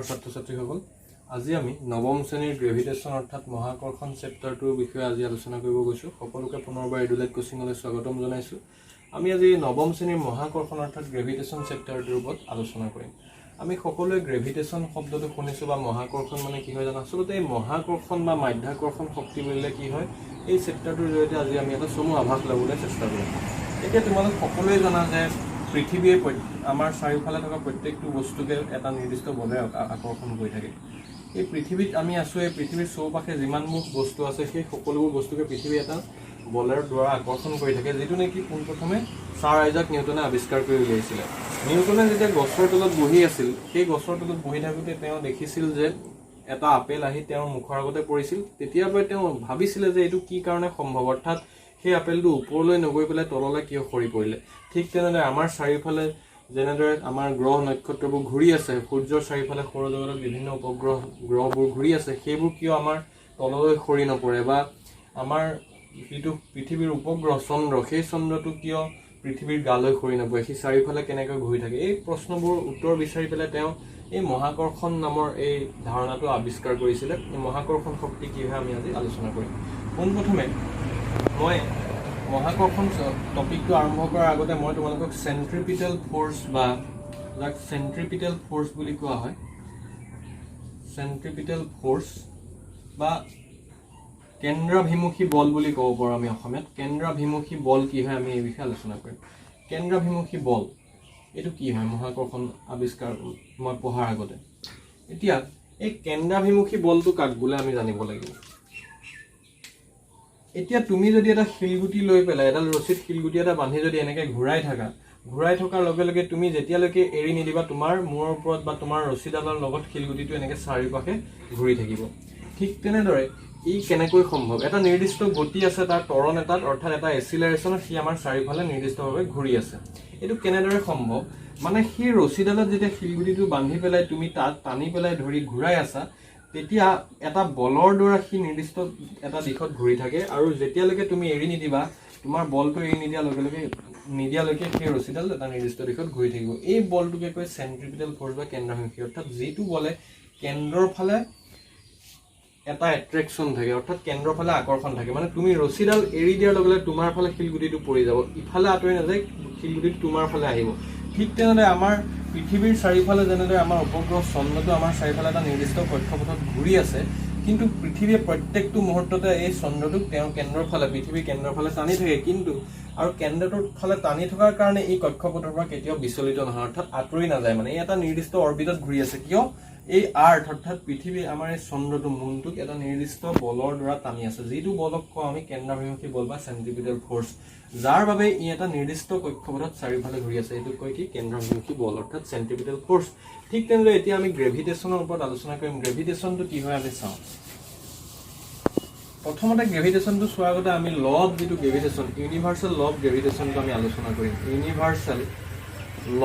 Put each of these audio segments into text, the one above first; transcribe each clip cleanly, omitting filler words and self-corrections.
নমস্কাৰ ছাত্ৰ-ছাত্ৰীসকল আজি আমি নৱম শ্ৰেণীৰ গ্ৰেভিটেশ্যন অৰ্থাৎ মহাকৰ্ষণ চেপ্টাৰটোৰ বিষয়ে আজি আলোচনা কৰিব গৈছো সকলোকে পুনৰবাৰ এডুলাইট কোচিংলৈ স্বাগতম জনাইছো আমি আজি নৱম শ্ৰেণীৰ মহাকৰ্ষণ অৰ্থাৎ গ্ৰেভিটেশ্যন চেপ্টাৰটোৰ ওপৰত আলোচনা কৰিম আমি সকলোৱে গ্ৰেভিটেশ্যন শব্দটো শুনিছো বা মহাকৰ্ষণ মানে কি হয় জানা আচলতে এই মহাকৰ্ষণ বা মাধ্যাকৰ্ষণ শক্তি বুলিলে কি হয় এই চেপ্টাৰটোৰ জৰিয়তে আজি আমি এটা চমু আভাস ল'বলৈ চেষ্টা কৰিম এতিয়া তোমালোক সকলোৱে জানা যে পৃথিৱীৰ আমাৰ চাৰিওফালে থকা প্ৰত্যেকটো বস্তুকে এটা নিৰ্দিষ্ট বলে আকৰ্ষণ কৰি থাকে এই পৃথিৱীত আমি আছো এই পৃথিৱীৰ চৌপাশে যিমানবোৰ বস্তু আছে সেই সকলোবোৰ বস্তুকে পৃথিৱী এটা বলৰ দ্বাৰা আকৰ্ষণ কৰি থাকে যেটো নেকি পোনপ্ৰথমে ছাৰ আইজাক নিউটনে আৱিষ্কাৰ কৰি উলিয়াইছিল নিউটনে যেতিয়া গছৰ তলত বহি আছিল সেই গছৰ তলত বহি থাকোতে তেওঁ দেখিছিল যে এটা আপেল আহি তেওঁৰ মুখৰ আগতে পৰিছিল তেতিয়াৰ পৰা তেওঁ ভাবিছিল যে এইটো কি কাৰণে সম্ভৱ অৰ্থাৎ সেই আপেলটো ওপৰলৈ নগৈ পেলাই তললৈ কিয় সৰি পৰিলে ঠিক তেনেদৰে আমাৰ চাৰিওফালে যেনেদৰে আমাৰ গ্ৰহ নক্ষত্ৰবোৰ ঘূৰি আছে সূৰ্যৰ চাৰিওফালে সৌৰজগতত বিভিন্ন উপগ্ৰহ গ্ৰহবোৰ ঘূৰি আছে সেইবোৰ কিয় আমাৰ তললৈ সৰি নপৰে বা আমাৰ যিটো পৃথিৱীৰ উপগ্ৰহ চন্দ্ৰ সেই চন্দ্ৰটো কিয় পৃথিৱীৰ গালৈ সৰি নপৰে সেই চাৰিওফালে কেনেকৈ ঘূৰি থাকে এই প্ৰশ্নবোৰ উত্তৰ বিচাৰি পেলাই তেওঁ এই মহাকৰ্ষণ নামৰ এই ধাৰণাটো আৱিষ্কাৰ কৰিছিল এই মহাকৰ্ষণ শক্তি কি হয় আমি আজি আলোচনা কৰিম পোনপ্ৰথমে মই মহাকৰ্ষণ টপিকটো আৰম্ভ কৰাৰ আগতে মই তোমালোকক চেন্ট্ৰিপিটেল ফোৰ্স বা যাক চেন্ট্ৰিপিটেল ফোৰ্স বুলি কোৱা হয় চেন্ট্ৰিপিটেল ফোৰ্স বা কেন্দ্ৰাভিমুখী বল বুলি ক'ব পাৰোঁ আমি অসমীয়াত কেন্দ্ৰাভিমুখী বল কি হয় আমি এই বিষয়ে আলোচনা কৰিম কেন্দ্ৰাভিমুখী বল এইটো কি হয় মহাকৰ্ষণ আৱিষ্কাৰ মই পঢ়াৰ আগতে এতিয়া এই কেন্দ্ৰাভিমুখী বলটো কাক বোলে আমি জানিব লাগিব এতিয়া তুমি যদি এটা শিলগুটি লৈ পেলাই এডাল ৰছিত শিলগুটি এটা বান্ধি যদি এনেকৈ ঘূৰাই থকাৰ লগে লগে তুমি যেতিয়ালৈকে এৰি নিদিবা তোমাৰ মূৰৰ ওপৰত বা তোমাৰ ৰছিডালৰ লগত শিলগুটিটো এনেকৈ চাৰিওপাশে ঘূৰি থাকিব ঠিক তেনেদৰে ই কেনেকৈ সম্ভৱ এটা নিৰ্দিষ্ট গতি আছে তাৰ ত্বৰণ এটাত অৰ্থাৎ এটা এচিলাৰেশ্যন সি আমাৰ চাৰিওফালে নিৰ্দিষ্টভাৱে ঘূৰি আছে এইটো কেনেদৰে সম্ভৱ মানে সেই ৰছিডালত যেতিয়া শিলগুটিটো বান্ধি পেলাই তুমি তাত টানি পেলাই ধৰি ঘূৰাই আছা তেতিয়া এটা বলৰ দ্বাৰা সি নিৰ্দিষ্ট এটা দিশত ঘূৰি থাকে আৰু যেতিয়ালৈকে তুমি এৰি নিদিবা তোমাৰ বলটো এৰি নিদিয়ালৈকে সেই ৰছিডাল এটা নিৰ্দিষ্ট দিশত ঘূৰি থাকিব এই বলটোকে কয় চেন্ট্ৰিপিটেল ফোৰ্স বা কেন্দ্ৰাভিমুখী অৰ্থাৎ যিটো বলে কেন্দ্ৰৰ ফালে এটা এট্ৰেকশ্যন থাকে অৰ্থাৎ কেন্দ্ৰৰ ফালে আকৰ্ষণ থাকে মানে তুমি ৰছিডাল এৰি দিয়াৰ লগে লগে তোমাৰ ফালে শিলগুটিটো পৰি যাব ইফালে আঁতৰি নাযায় শিলগুটিটো তোমাৰ ফালে আহিব ঠিক তেনেদৰে আমাৰ পৃথিৱীৰ চাৰিওফালে যেনেদৰে আমাৰ উপগ্ৰহ চন্দ্ৰটো আমাৰ চাৰিওফালে এটা নিৰ্দিষ্ট কক্ষপথত ঘূৰি আছে কিন্তু পৃথিৱীয়ে প্ৰত্যেকটো মুহূৰ্ততে এই চন্দ্ৰটোক তেওঁৰ কেন্দ্ৰৰ ফালে পৃথিৱীৰ কেন্দ্ৰৰ ফালে টানি থাকে কিন্তু আৰু কেন্দ্ৰটোৰ ফালে টানি থকাৰ কাৰণে এই কক্ষপথৰ পৰা কেতিয়াও বিচলিত নহয় অৰ্থাৎ আঁতৰি নাযায় মানে এটা নিৰ্দিষ্ট অৰ্বিটত ঘূৰি আছে কিয় এই আৰ্থ অৰ্থাৎ পৃথিৱী আমাৰ এই চন্দ্ৰটো মুনটোক এটা নিৰ্দিষ্ট বলৰ দ্বাৰা টানি আছে যিটো বলক কওঁ আমি কেন্দ্ৰাভিমুখী বল বা চেন্ট্ৰিপিটেল ফোৰ্স যাৰ বাবে ই এটা নিৰ্দিষ্ট কক্ষপথত চাৰিওফালে ঘূৰি আছে এইটো কয় কি কেন্দ্ৰাভিমুখী বল অৰ্থাৎ চেন্ট্ৰিপিটেল ফোৰ্স ঠিক তেনেদৰে এতিয়া আমি গ্ৰেভিটেশ্যনৰ ওপৰত আলোচনা কৰিম গ্ৰেভিটেশ্যনটো কি হয় আমি চাওঁ প্ৰথমতে গ্ৰেভিটেশ্যনটো চোৱাৰ আগতে আমি ল অফ যিটো গ্ৰেভিটেশ্যন ইউনিভাৰ্চেল ল অফ গ্ৰেভিটেশ্যনটো আমি আলোচনা কৰিম universal law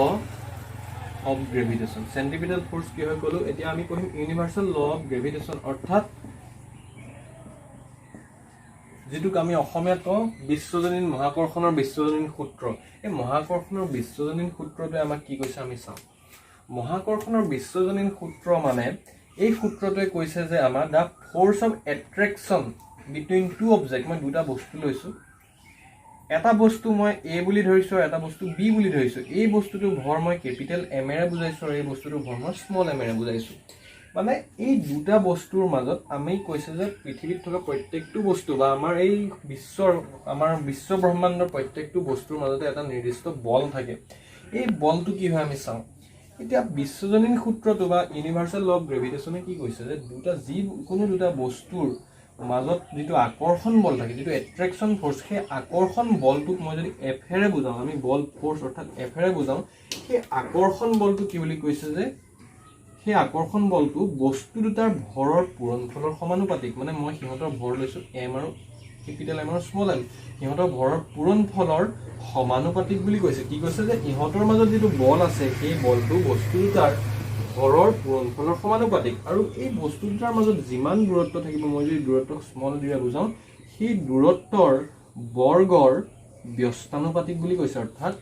of gravitation চেন্ট্ৰিপিটেল force কি হয় ক'লো এতিয়া আমি পঢ়িম ইউনিভাৰ্চেল ল অফ গ্ৰেভিটেশ্যন অৰ্থাৎ যেটোক আমি অসমীয়াত কওঁ বিশ্বজনীন মহাকৰ্ষণৰ বিশ্বজনীন সূত্ৰ এই মহাকৰ্ষণৰ বিশ্বজনীন সূত্ৰটোৱে আমাক কি কৈছে আমি চাওঁ মহাকৰ্ষণৰ বিশ্বজনীন সূত্ৰ মানে এই সূত্ৰটোৱে কৈছে যে আমাৰ the force of attraction between two object মই দুটা বস্তু লৈছো এটা বস্তু মই এ বুলি ধৰিছো এটা বস্তু বি বুলি ধৰিছো এই বস্তুটো ভৰ মই কেপিটেল এম এৰে বুজাইছো আৰু এই বস্তুটো ভৰ মই স্মল এম এৰে বুজাইছো মানে এই দুটা বস্তুৰ মাজত আমি কৈছে যে পৃথিৱীত থকা প্ৰত্যেকটো বস্তু বা আমাৰ এই বিশ্ব ব্ৰহ্মাণ্ডৰ প্ৰত্যেকটো বস্তুৰ মাজতে এটা নিৰ্দিষ্ট বল থাকে এই বলটো কি হয় আমি চাওঁ এতিয়া বিশ্বজনীন সূত্ৰটো বা ইউনিভাৰ্চেল ল অফ গ্ৰেভিটেশ্যনে কি কৈছে যে কোনো দুটা বস্তুৰ মাজত যিটো আকৰ্ষণ বল থাকে যিটো এট্ৰেকশ্যন ফোৰ্স সেই আকৰ্ষণ বলটোক মই যদি এফেৰে বুজাওঁ আমি বল ফোৰ্স অৰ্থাৎ এফেৰে বুজাওঁ সেই আকৰ্ষণ বলটো কি বুলি কৈছে যে সেই আকৰ্ষণ বলটো বস্তু দুটাৰ ভৰৰ পূৰণফলৰ সমানুপাতিক মানে মই সিহঁতৰ ভৰ লৈছো এম আৰু কেপিটেল এম আৰু স্মল এম সিহঁতৰ ভৰৰ পূৰণফলৰ সমানুপাতিক বুলি কৈছে কি কৈছে যে ইহঁতৰ মাজত যিটো বল আছে সেই বলটো বস্তু দুটাৰ ভৰৰ পূৰণফলৰ সমানুপাতিক আৰু এই বস্তু দুটাৰ মাজত যিমান দূৰত্ব থাকিব মই যদি দূৰত্বক স্মল দিৰে বুজাওঁ সেই দূৰত্বৰ বৰ্গৰ ব্যস্তানুপাতিক বুলি কৈছে অৰ্থাৎ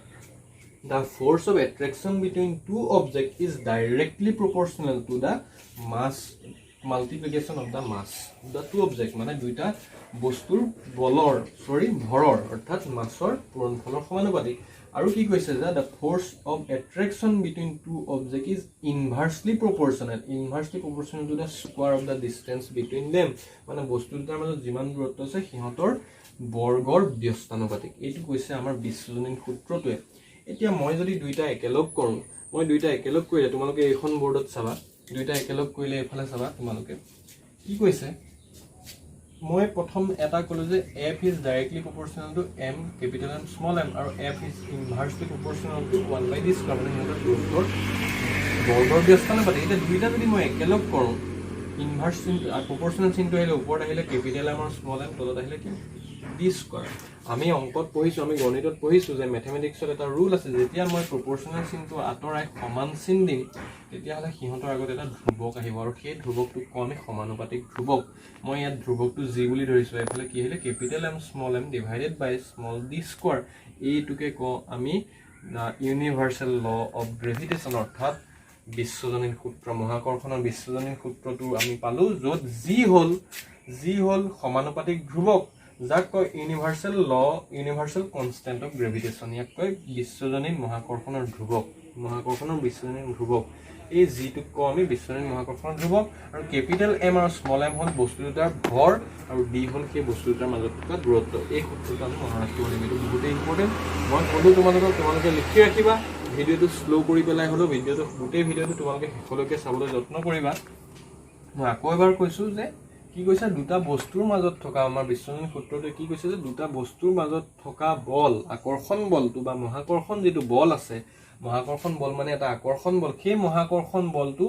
the force of attraction between two objects is directly proportional to the mass multiplication of the mass of the two objects মানে দুইটা বস্তুৰ বলৰ ভৰৰ অৰ্থাৎ মাছৰ পূৰণফলৰ সমানুপাতিক আৰু কি কৈছে যে the force of attraction between two objects is inversely proportional to the square of the distance between them মানে বস্তু দুটাৰ মাজত যিমান দূৰত্ব আছে সিহঁতৰ বৰ্গৰ ব্যস্তানুপাতিক এইটো কৈছে আমাৰ বিশ্বজনীন সূত্ৰটোৱে এতিয়া মই যদি দুইটা একেলগ কৰো মই দুইটা একেলগ কৰিলে তোমালোকে এখন বোৰ্ডত চাবা দুইটা একেলগ কৰিলে এফালে চাবা তোমালোকে কি কৈছে মই প্ৰথম এটা কলো যে f is directly proportional to m capital M small m আৰু f is inversely proportional to 1 by this মানে এটা দূৰত্বৰ বৰ্গৰ ব্যস্তানুপাতিক এটা দুইটা যদি মই একেলগ কৰো ইনভাৰ্স proportional চিনটো আহিলে ওপৰত আহিলে capital M আৰু small m তলত আহিলে কি d স্কয়াৰ আমি অংকত পঢ়িছো আমি গণিতত পঢ়িছো যে ম্যাথমেটিক্সত এটা ৰুল আছে যেতিয়া মই proportional চিনটো আতৰাই সমান চিন দিম তেতিয়া হলে সিহঁতৰ আগত এটা ধ্ৰুৱক আহিব আৰু সেই ধ্ৰুৱকটো আমি সমানুপাতিক ধ্ৰুৱক মই ইয়াত ধ্ৰুৱকটো g বুলি ধৰিছো এফালে কি আহিলে capital M small m divided by small d square এইটোকে ক আমি ইউনিভাৰ্সাল ল অফ গ্ৰেভিটেশন অৰ্থাৎ বিশ্বজনীন সূত্ৰ মহাকৰ্ষণৰ বিশ্বজনীন সূত্ৰটো আমি পালো য'ত g হল সমানুপাতিক ধ্ৰুৱক যাক কয় ইউনিভাৰ্সাল কনস্ট্যান্ট অফ গ্ৰেভিটেশন ইয়াক কয় বিশ্বজনীন মহাকৰ্ষণৰ বিশ্বজনীন ধ্ৰুৱক এই g টোক কয় আমি বিশ্বজনীন মহাকৰ্ষণৰ ধ্ৰুৱক আৰু কেপিটেল M আৰু স্মল m হল বস্তু দুটাৰ ভৰ আৰু d হল সেই বস্তু দুটাৰ মাজত থকা দূৰত্ব এই সূত্ৰটো আমি মনত ৰাখিব লাগিব এইটো বহুত ইম্পৰ্টেন্ট মই ক'লো তোমালোকে লিখি ৰাখিবা ভিডিওটো স্লো কৰি পেলাই হলো ভিডিওটো গোটেই ভিডিওটো তোমালোকে শেষলৈকে চাবলৈ যত্ন কৰিবা মই আকৌ এবাৰ কৈছো যে কি কৈছে দুটা বস্তুৰ মাজত থকা আমাৰ বিশ্বজনীন সূত্ৰটো কি কৈছে যে দুটা বস্তুৰ মাজত থকা বল আকৰ্ষণ বলটো বা মহাকৰ্ষণ যেটো বল আছে মহাকৰ্ষণ বল মানে এটা আকৰ্ষণ বল সেই মহাকৰ্ষণ বলটো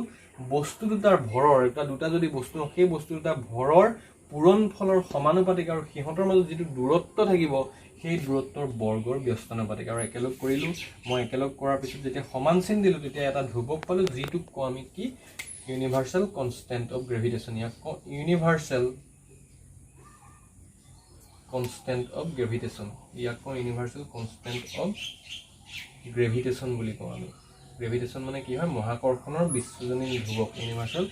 বস্তু দুটাৰ ভৰৰ এটা দুটা যদি বস্তু সেই বস্তু দুটা ভৰৰ পূৰণফলৰ সমানুপাতিক আৰু সিহঁতৰ মাজত যেটো দূৰত্ব থাকিব সেই দূৰত্বৰ বৰ্গৰ ব্যস্তানুপাতিক আৰু একেলগ কৰিলো মই একেলগ কৰাৰ পিছত যেতিয়া সমান চিন দিলো তেতিয়া এটা ধ্ৰুৱক পালো যিটো ক আমি কি universal constant of gravitation universal constant of gravitation universal constant of gravitation বুলি কওঁ আমি gravitation মানে কি হয় মহাকৰ্ষণৰ বিশ্বজনীন ধ্ৰুৱক universal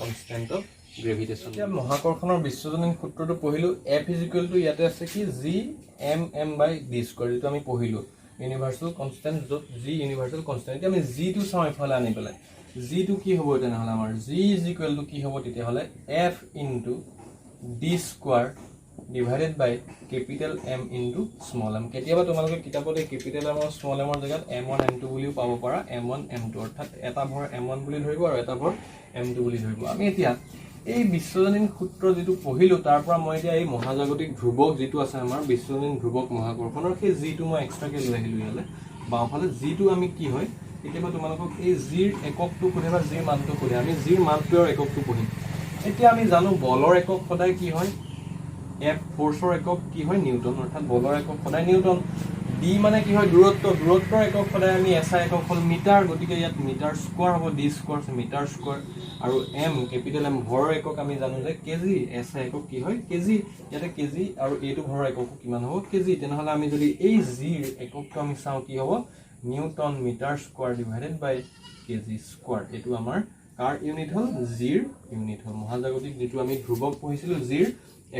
constant of gravitation এতিয়া মহাকৰ্ষণৰ বিশ্বজনীন সূত্ৰটো পঢ়িলো f = ইয়াতে আছে কি g m by d square যেটো আমি পঢ়িলো universal constant য'ত g universal constant এতিয়া আমি g টো চাও এফালে আনি পেলাই g টো কি হ'ব তেনেহলে আমাৰ g = কি হ'ব তেতিয়া হলে f into d square divided by capital M into small m কেতিয়াবা তোমালোকে কিতাপতে capital M আৰু small m ৰ জায়গাত m1 m2 বুলিও পাব পাৰা m1 m2 অৰ্থাৎ এটা ভৰ m1 বুলি ধৰিব আৰু এটা ভৰ m2 বুলি ধৰিব আমি এতিয়া এই বিশ্বজনীন সূত্ৰ যেটো পঢ়িলো তাৰ পৰা মই এতিয়া এই মহাজাগতিক ধ্ৰুৱক যেটো আছে আমাৰ বিশ্বজনীন ধ্ৰুৱক মহাকৰ্ষণৰ সেই g টো মই এক্সট্ৰাকে লৈ আহিলো ইয়ালে বাওঁফালে g টো আমি কি হয় কেতিয়াবা তোমালোকক এই g ৰ এককটো কোনেবা g ৰ মানটো কোনে আমি g ৰ মানটোৰ এককটো পঢ়িম এতিয়া আমি জানো বলৰ একক সদায় কি হয় f ফোৰ্সৰ একক কি হয় নিউটন অৰ্থাৎ বলৰ একক সদায় নিউটন d মানে কি হয় দূৰত্বৰ একক সদায় আমি SI একক হল মিটাৰ গতিকে ইয়াত মিটাৰ স্কয়াৰ হ'ব d স্কয়াৰ মিটাৰ স্কয়াৰ আৰু m কেপিটেল M ভৰৰ একক আমি জানো যে কেজি SI একক কি হয় কেজি ইয়াতে কেজি আৰু এইটো ভৰৰ একক কিমান হ'ব কেজি তেনেহলে আমি যদি এই g ৰ এককটো আমি চাও কি হ'ব নিউটন মিটাৰ স্কয়াৰ ডিভাইডেড বাই কেজি স্কয়াৰ এটো আমাৰ কাৰ ইউনিট হল g ৰ ইউনিট হল মহাজাগতিক যেটো আমি ধ্ৰুৱক পঢ়িছিলো g ৰ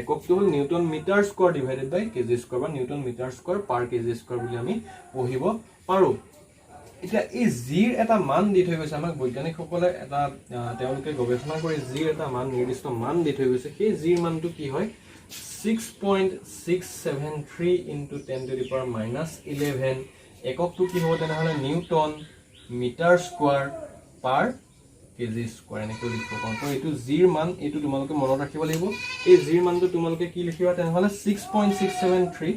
এককটো হল নিউটন মিটাৰ স্কয়াৰ ডিভাইডেড বাই কেজি স্কয়াৰ বা Newton metre square per kg square বুলি আমি পঢ়িব পাৰো এতিয়া এই g ৰ এটা মান দি থৈ গৈছে আমাক বৈজ্ঞানিকসকলে এটা তেওঁলোকে গৱেষণা কৰি g ৰ এটা মান নিৰ্দিষ্ট মান দি থৈ গৈছে সেই g ৰ মানটো কি হয় 6.673 into 10 to the power minus 11 এককটো কি হ'ব তেনেহলে Newton metre square per kg square এনেকৈ লিখিব পাৰোঁ তো এইটো g ৰ মান এইটো তোমালোকে মনত ৰাখিব লাগিব এই g ৰ মানটো তোমালোকে কি লিখিবা তেনেহলে 6.673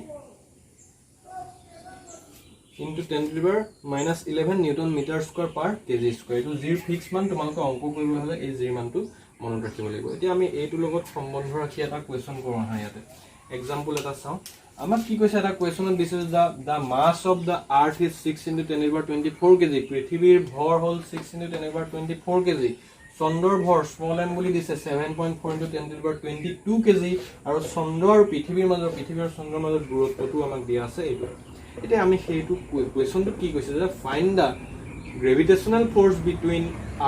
into 10 to the power minus 11 newton metre square per kg square এইটো g ৰ ফিক্স মান তোমালোকে অংক কৰিব হলে এই g ৰ মানটো মনত ৰাখিব লাগিব এতিয়া আমি এইটো লগত সম্বন্ধ ৰাখি এটা কোৱেশ্চন কৰো আহা ইয়াতে এক্সাম্পল এটা চাও আমাক কি কৈছে এটা কোৱেশ্চনত দিছে the mass of the earth is 6 into 10 to the power 24 KG পৃথিৱীৰ ভৰ হল 6 into 10 to the power 24 KG চন্দ্ৰৰ ভৰ স্মল m বুলি দিছে 7.4 into 10 to the power 22 KG আৰু চন্দ্ৰ আৰু পৃথিৱীৰ মাজৰ চন্দ্ৰৰ মাজৰ দূৰত্বটো আমাক দিয়া আছে এইটো এতিয়া আমি সেইটো কুৱেশ্যনটো কি কৈছে যে find the gravitational force between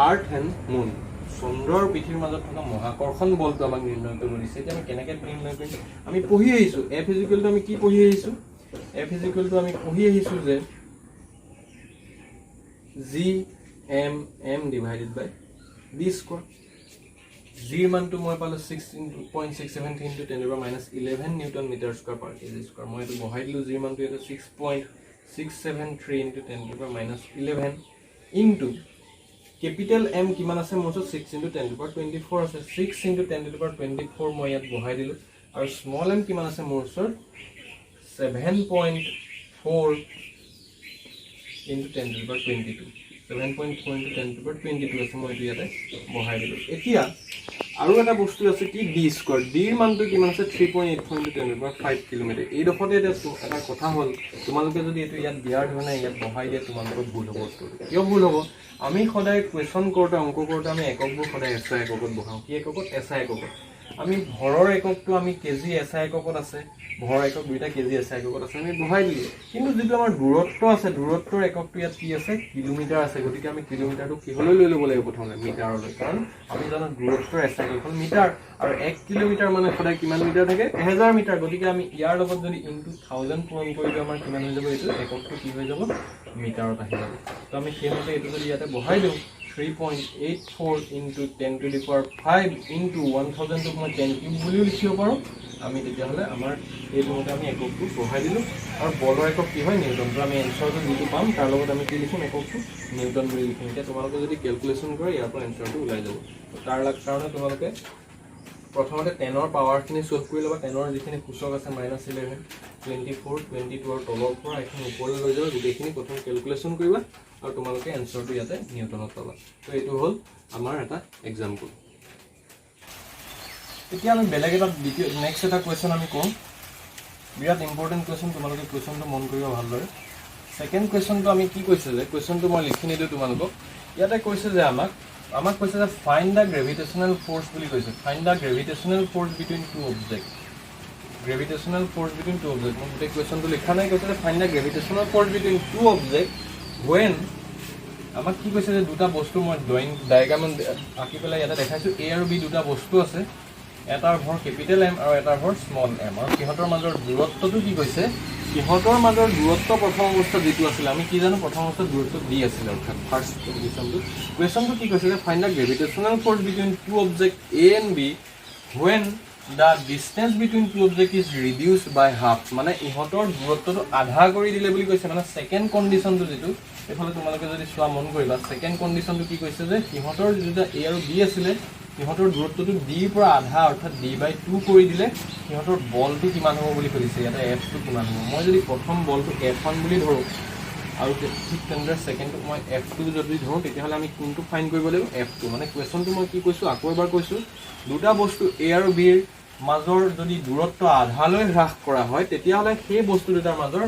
earth and moon, চন্দ্ৰ আৰু পৃথিৱীৰ মাজত থকা মহাকৰ্ষণ বলটো আমাক নিৰ্ণয় কৰিব দিছে। এতিয়া আমি কেনেকৈ নিৰ্ণয় কৰিম? আমি পঢ়ি আহিছোঁ এফ ইজিকুৱেলটো আমি কি পঢ়ি আহিছোঁ? এফ ইজিকুৱেলটো আমি পঢ়ি আহিছোঁ যে G M M divided by D square. Zero মানটো মই পালোঁ 6.673 ইনটু 10⁻11 নিউটন মিটাৰ স্কোৱাৰ পাৰ কেজি স্কোৱাৰ। মই এইটো বহাই দিলোঁ, জিৰ মানটো এইটো 6.673 ইনটু 10⁻11 ইনটু কেপিটেল এম কিমান আছে মোৰ ওচৰত 6 ইনটু 10⁻24 আছে, 6 ইনটু 10⁻24 মই ইয়াত বহাই দিলোঁ। আৰু স্মল এম কিমান আছে মোৰ ওচৰত 7.4 ইনটু 10⁻22, 7.4 ইনটু 10⁻22 আছে, মই এইটো ইয়াতে বহাই দিলোঁ। এতিয়া আৰু এটা বস্তু আছে কি ডি স্কোৱাৰ, ডিৰ মানটো কিমান আছে 3.84 ইনটু 10⁻5 কিলোমিটাৰ। এইডোখৰতে এতিয়া এটা কথা হ'ল, তোমালোকে যদি এইটো ইয়াত দিয়াৰ ধৰণে ইয়াত বহাই দিয়ে তোমালোকৰ ভুল হ'ব। কিয় ভুল হ'ব? আমি সদায় কুৱেশ্যন কৰোঁতে অংক কৰোঁতে আমি এককবোৰ সদায় এছ আই এককত বহাওঁ। কি এককত? S I এককত। আমি ভৰৰ এককটো আমি কেজি এছ আই এককত আছে, ভৰ একক দুইটা কেজি এছ আই এককত আছে, আমি বহাই দিলোঁ। কিন্তু যিটো আমাৰ দূৰত্ব আছে, দূৰত্বৰ এককটো ইয়াত কি আছে? কিলোমিটাৰ আছে। গতিকে আমি কিলোমিটাৰটো কিহলৈ লৈ ল'ব লাগিব? প্ৰথমে মিটাৰলৈ, কাৰণ আমি জানো দূৰত্বৰ এছ আই একক হ'ল মিটাৰ, আৰু 1 কিলোমিটাৰ মানে সদায় কিমান মিটাৰ থাকে? 1000 মিটাৰ। গতিকে আমি ইয়াৰ লগত যদি ইনটু 1000 পূৰণ কৰিলে আমাৰ কিমান হৈ যাব? এইটো এককটো কি হৈ যাব? মিটাৰত আহি যাব। তো আমি সেইমতে এইটো যদি ইয়াতে বহাই দিওঁ 3.84 ইনটু 10⁵ ইনটু 1000টোক মই 10 কিউব বুলিও লিখিব পাৰোঁ। আমি তেতিয়াহ'লে আমাৰ এইটো মতে আমি এককটো বহাই দিলোঁ। আৰু বলৰ একক কি হয়? নিউটন। তো আমি এনচাৰটো যিটো পাম তাৰ লগত আমি কি লিখিম? এককটো নিউটন বুলি লিখিম। এতিয়া তোমালোকে যদি কেলকুলেশ্যন কৰে ইয়াৰ পৰা এনচাৰটো ওলাই যাব। তাৰ কাৰণে তোমালোকে প্ৰথমতে 10ৰ পাৱাৰখিনি চল্ভ কৰি ল'বা। 10ৰ যিখিনি সূচক আছে -11, 24, 22 তলৰ পৰা এইখিনি ওপৰলৈ লৈ যাবা। গোটেইখিনি প্ৰথম কেলকুলেশ্যন কৰিবা আৰু তোমালোকে এনচাৰটো ইয়াতে নিউটনত পাবা। তো এইটো হ'ল আমাৰ এটা এক্সাম্পল। এতিয়া আমি বেলেগ এটা নেক্সট এটা কুৱেশ্যন আমি কওঁ, বিৰাট ইম্পৰ্টেণ্ট কুৱেশ্যন, তোমালোকে কুৱেশ্যনটো মন কৰিব ভালদৰে। ছেকেণ্ড কুৱেশ্যনটো আমি কি কৈছে যে, কুৱেশ্যনটো মই লিখি নিদিওঁ তোমালোকক। ইয়াতে কৈছে যে আমাক কৈছে যে ফাইণ্ড দ্য গ্ৰেভিটেশ্যনেল ফ'ৰ্চ বুলি কৈছে। Find the gravitational force between two object. Gravitational force between two object. মই গোটেই কুৱেশ্যনটো লিখা নাই। কৈছে যে find the gravitational force between two object when, আমাক কি কৈছে যে দুটা বস্তু মই ড্ৰয়িং ডায়েগ্ৰামত আঁকি পেলাই ইয়াতে দেখাইছোঁ। এ আৰু বি দুটা বস্তু আছে, এটাৰ ভৰ কেপিটেল এম আৰু এটাৰ ভৰ স্মল এম, আৰু সিহঁতৰ মাজৰ দূৰত্বটো কি কৈছে? সিহঁতৰ মাজৰ দূৰত্ব প্ৰথম অৱস্থাত যিটো আছিলে, আমি কি জানো প্ৰথম অৱস্থাত দূৰত্ব ডি আছিলে, অৰ্থাৎ ফাৰ্ষ্ট কুৱেশ্যনটো কি কৈছে যে find the gravitational force between two object A and B when the distance between two object is reduced by half. মানে ইহঁতৰ দূৰত্বটো আধা কৰি দিলে বুলি কৈছে। মানে ছেকেণ্ড কণ্ডিশ্যনটো যিটো, এইফালে তোমালোকে যদি চোৱা মন কৰিবা, ছেকেণ্ড কণ্ডিশ্যনটো কি কৈছে যে সিহঁতৰ যিটো এ আৰু বি আছিলে, সিহঁতৰ দূৰত্বটো ডিৰ পৰা আধা, অৰ্থাৎ d/2 কৰি দিলে সিহঁতৰ বলটো কিমান হ'ব বুলি সুধিছে। ইয়াতে এফটো কিমান হ'ব? মই যদি প্ৰথম বলটো F1 বুলি ধৰোঁ আৰু ঠিক তেনেদৰে ছেকেণ্ডটোক মই F2 যদি ধৰোঁ, তেতিয়াহ'লে আমি কোনটো ফাইন কৰিব লাগিব? F2। মানে কুৱেশ্যনটো মই কি কৈছোঁ, আকৌ এবাৰ কৈছোঁ, দুটা বস্তু এ আৰু বিৰ মাজৰ যদি দূৰত্ব আধালৈ হ্ৰাস কৰা হয়, তেতিয়াহ'লে সেই বস্তু দুটাৰ মাজৰ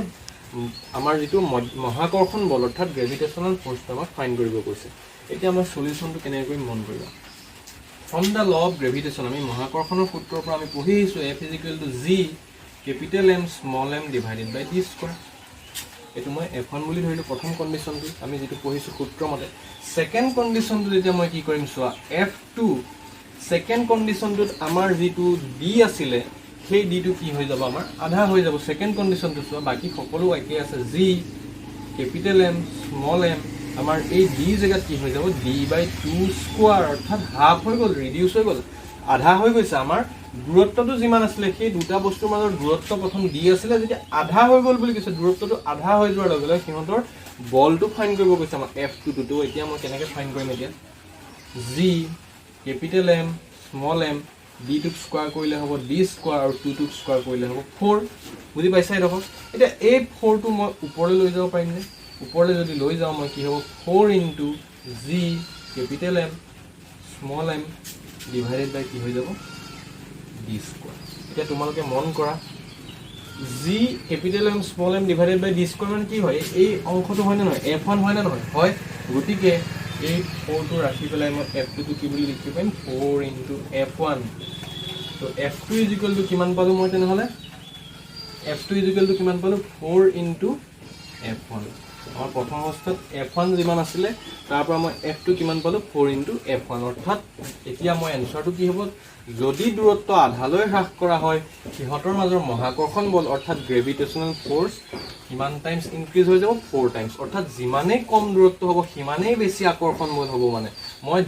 আমাৰ যিটো মহাকৰ্ষণ বল, অৰ্থাৎ গ্ৰেভিটেশ্যনেল ফ'ৰ্চটো আমাক ফাইন কৰিব কৈছে। এতিয়া আমাৰ চলিউশ্যনটো কেনেকৈ মন কৰিবা? From the law of gravitation, আমি মহাকৰ্ষণৰ সূত্ৰৰ পৰা আমি পঢ়ি আহিছোঁ F = G capital M small M divided by D square. এইটো মই F1 বুলি ধৰিলোঁ প্ৰথম কণ্ডিশ্যনটো, আমি যিটো পঢ়িছোঁ সূত্ৰমতে। ছেকেণ্ড কণ্ডিশ্যনটো যেতিয়া মই কি কৰিম চোৱা, F2 ছেকেণ্ড কণ্ডিশ্যনটোত আমাৰ যিটো ডি আছিলে, সেই ডিটো কি হৈ যাব? আমাৰ আধা হৈ যাব। ছেকেণ্ড কণ্ডিশ্যনটো চোৱা, বাকী সকলো একেই আছে। G capital M small M, আমাৰ এই ডি জেগাত কি হৈ যাব? d/2 স্কোৱাৰ, অৰ্থাৎ হাফ হৈ গ'ল, ৰিডিউচ হৈ গ'ল, আধা হৈ গৈছে। আমাৰ দূৰত্বটো যিমান আছিলে, সেই দুটা বস্তুৰ মাজৰ দূৰত্ব প্ৰথম ডি আছিলে, যেতিয়া আধা হৈ গ'ল বুলি কৈছে, দূৰত্বটো আধা হৈ যোৱাৰ লগে লগে সিহঁতৰ বলটো ফাইন কৰিব কৈছে আমাক F2টো। এতিয়া মই কেনেকৈ ফাইন কৰিম? এতিয়া G capital M small M, ডিটোক স্কোৱাৰ কৰিলে হ'ব ডি স্কোৱাৰ, আৰু 2টোক স্কোৱাৰ কৰিলে হ'ব 4। বুজি পাইছা এইডোখৰ? এতিয়া এই 4টো মই ওপৰলৈ লৈ যাব পাৰিমনে? ওপৰলৈ যদি লৈ যাওঁ মই কি হ'ব? 4 into G capital M small M divided by কি হৈ যাব? D square. এতিয়া তোমালোকে মন কৰা, G capital M small M divided by D square মানে কি হয়? এই অংশটো হয়নে নহয়? F1 হয়নে নহয়? হয়। গতিকে এই 4টো ৰাখি পেলাই মই F2টো কি বুলি লিখিব পাৰিম? 4 ইনটু F1। তো F2 = কিমান পালোঁ মই তেনেহ'লে? F2 ইকুৱেল টু কিমান পালো 4 ইনটু F1 আমাৰ প্ৰথম অৱস্থাত F1 যিমান আছিল তাৰ পৰা মই F2 কিমান পালো 4 ইনটু F1 অৰ্থাৎ এতিয়া মই এনসাৰটো কি হ'ব যদি দূৰত্ব আধালৈ হ্ৰাস কৰা হয় কিহতৰ মাজৰ মহাকৰ্ষণ বল অৰ্থাৎ গ্ৰেভিটেশনাল ফোৰ্স কিমান টাইমস ইনক্ৰিজ হৈ যাব 4 টাইমস অৰ্থাৎ যিমানে কম দূৰত্ব হ'ব সিমানেই বেছি আকৰ্ষণ বল হ'ব মানে মই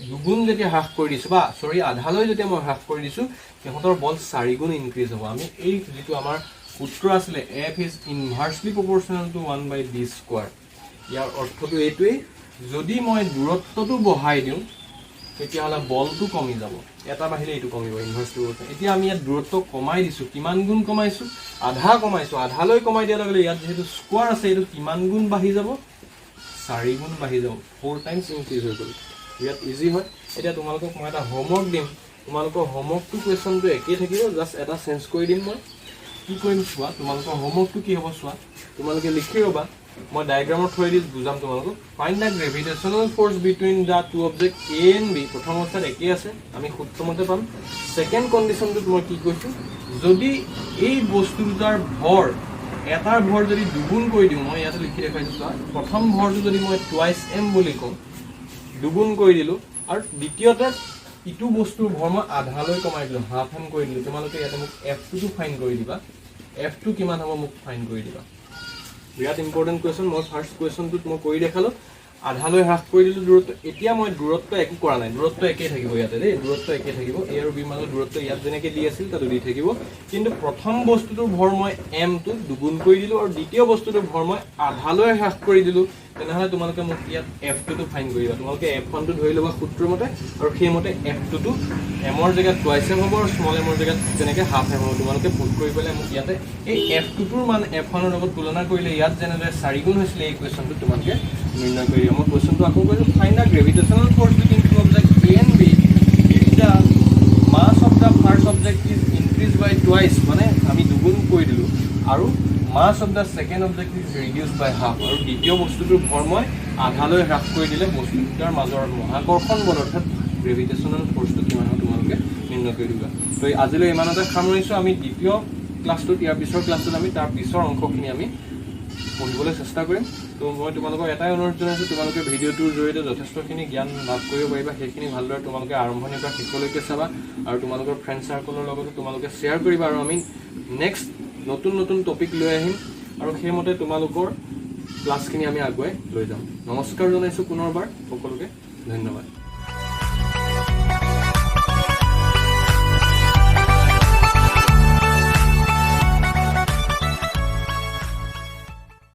দুগুণ যেতিয়া হ্ৰাস কৰি দিছো বা সৰি আধালৈ যেতিয়া মই হ্ৰাস কৰি দিছো কিহতৰ বল 4 গুণ ইনক্ৰিজ হ'ব আমি এই যেটো আমাৰ সূত্ৰ আছিল F is inversely proportional to 1 by d square ইয়াৰ অৰ্থটো এইটোই যদি মই দূৰত্বটো বঢ়াই দিওঁ তেতিয়া হলা বলটো কমি যাব এটা বাহিলে এইটো কমিব ইনভাৰ্সলি এতিয়া আমি ইয়াত দূৰত্ব কমাই দিছো কিমান গুণ কমাইছো আধা কমাইছো আধালৈ কমাই দিয়া লগে ইয়াত যেহেতু স্কয়াৰ আছে এইটো কিমান গুণ বাঢ়ি যাব 4 গুণ বাঢ়ি যাব 4 টাইমস ইনক্রিজ হৈ গল ইয়াত ইজি হয় এতিয়া তোমালোকক মই এটা হোমৱৰ্ক দিম তোমালোকৰ হোমৱৰ্কটো কোৱেশ্চনটো একেই থাকিব জাস্ট এটা চেঞ্জ কৰি দিম মই কি কৰিম চোৱা তোমালোকৰ হোমৱৰ্কটো কি হ'ব চোৱা তোমালোকে লিখি ৰবা মই ডায়াগ্ৰামত থৈ দি বুজাম তোমালোকক find the gravitational force between the two object A and B প্ৰথম অৱস্থাত একেই আছে আমি সূত্ৰমতে পাম সেকেন্ড কন্ডিশনটো মই কি কৈছো যদি এই বস্তু দুটাৰ ভৰ এটাৰ ভৰ যদি দুগুণ কৰি দিওঁ মই ইয়াতে লিখি দেখাইছো চোৱা প্ৰথম ভৰটো যদি মই টুৱাইস m বুলি কওঁ দুগুণ কৰি দিলো আৰু দ্বিতীয়তে ইটো বস্তুৰ ভৰ মই আধালৈ কমাই দিলো হাফ m কৰি দিলো তোমালোকে ইয়াতে মোক f2 টো ফাইন্ড কৰি দিবা f2 কিমান হ'ব মোক ফাইন্ড কৰি দিবা বিৰাট ইম্পৰ্টেন্ট কোৱেশ্চন মই ফাৰ্স্ট কোৱেশ্চনটো মই কৰি দেখালো আধালৈ হ্ৰাস কৰি দিলো দূৰত্ব এতিয়া মই দূৰত্ব একো কৰা নাই দূৰত্ব একেই থাকিব ইয়াতে দেই দূৰত্ব একেই থাকিব a আৰু b মাজৰ দূৰত্ব ইয়াত যেনেকৈ দি আছিল তাতো দি থাকিব কিন্তু প্ৰথম বস্তুটোৰ ভৰ মই m টো দুগুণ কৰি দিলো আৰু দ্বিতীয় বস্তুটোৰ ভৰ মই আধালৈ হ্ৰাস কৰি দিলো তেনেহলে তোমালোকে মোক ইয়াত f2 টো ফাইন্ড কৰিবা তোমালোকে f1 টো ধৰি লবা সূত্ৰৰ মতে আৰু সেই মতে f2 টো m ৰ জায়গাত টুৱাইস m হ'ব আৰু স্মল m ৰ জায়গাত যেনেকৈ হাফ m হ'ব তোমালোকে পুট কৰি পেলাই মোক ইয়াতে এই f2 টোৰ মান f1 ৰ লগত তুলনা কৰিলে ইয়াত যেনেদৰে 4 গুণ হৈছিল এই কোৱেশ্চনটো তোমালোকে নিৰ্ণয় কৰি মই কোৱেশ্চনটো আকৌ কৈছো find the gravitational force between two object A and B if the mass of the first object is increased by twice মানে আমি দুগুণ কৰি দিলো আৰু mass of the second object is reduced by half আৰু দ্বিতীয় বস্তুটোৰ ভৰ মই আধালৈ হ্ৰাস কৰি দিলে বস্তুটোৰ মাজৰ মহাকৰ্ষণ বল অৰ্থাৎ গ্ৰেভিটেশনাল ফোৰ্সটো কিমান হয় তোমালোকে নিৰ্ণয় কৰি দিবা তো আজিলৈ ইমানতে সামৰিছো আমি দ্বিতীয় ক্লাছটো ইয়াৰ পিছৰ ক্লাছটোত আমি তাৰ পিছৰ অংশখিনি আমি পঢ়িবলৈ চেষ্টা কৰিম তো মই তোমালোকক এটাই অনুৰোধ জনাইছো তোমালোকে ভিডিঅ'টোৰ জৰিয়তে যথেষ্টখিনি জ্ঞান লাভ কৰিব পাৰিবা সেইখিনি ভালদৰে তোমালোকে আৰম্ভণিৰ পৰা শেষলৈকে চাবা আৰু তোমালোকৰ ফ্ৰেণ্ড সাৰ্কলৰ লগতো তোমালোকে শ্বেয়াৰ কৰিবা আৰু আমি নেক্সট নতুন নতুন টপিক লৈ আহিম আৰু সেইমতে তোমালোকৰ ক্লাছখিনি আমি আগুৱাই লৈ যাম নমস্কাৰ জনাইছো পুনৰবাৰ সকলোকে ধন্যবাদ